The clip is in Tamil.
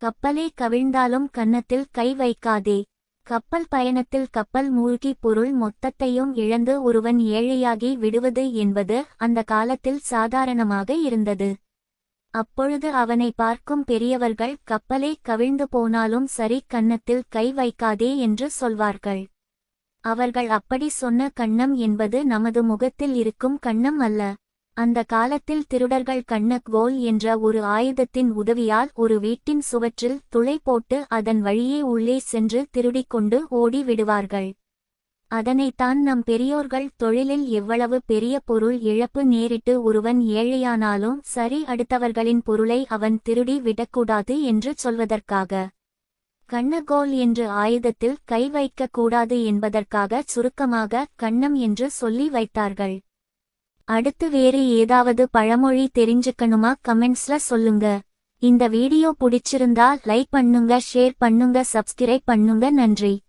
கப்பலே கவிழ்ந்தாலும் கன்னத்தில் கை வைக்காதே. கப்பல் பயணத்தில் கப்பல் மூழ்கி பொருள் மொத்தத்தையும் இழந்து ஒருவன் ஏழையாகி விடுவது என்பது அந்த காலத்தில் சாதாரணமாக இருந்தது. அப்பொழுது அவனை பார்க்கும் பெரியவர்கள் கப்பலே கவிழ்ந்து போனாலும் சரி, கன்னத்தில் கை வைக்காதே என்று சொல்வார்கள். அவர்கள் அப்படி சொன்ன கன்னம் என்பது நமது முகத்தில் இருக்கும் கன்னம் அல்ல. அந்த காலத்தில் திருடர்கள் கன்னக்கோல் என்ற ஒரு ஆயுதத்தின் உதவியால் ஒரு வீட்டின் சுவற்றில் துளை போட்டு அதன் வழியே உள்ளே சென்று திருடிக்கொண்டு ஓடி விடுவார்கள். அதனைத்தான் நம் பெரியோர்கள் தொழிலில் எவ்வளவு பெரிய பொருள் இழப்பு நேரிட்டு ஒருவன் ஏழையானாலும் சரி, அடுத்தவர்களின் பொருளை அவன் திருடி விடக்கூடாது என்று சொல்வதற்காக கன்னக்கோல் என்று ஆயுதத்தில் கை வைக்க கூடாது என்பதற்காக சுருக்கமாக கன்னம் என்று சொல்லி வைத்தார்கள். அடுத்து வேறு ஏதாவது பழமொழி தெரிஞ்சுக்கணுமா? கமெண்ட்ஸ்ல சொல்லுங்க. இந்த வீடியோ பிடிச்சிருந்தா லைக் பண்ணுங்க, ஷேர் பண்ணுங்க, சப்ஸ்கிரைப் பண்ணுங்க. நன்றி.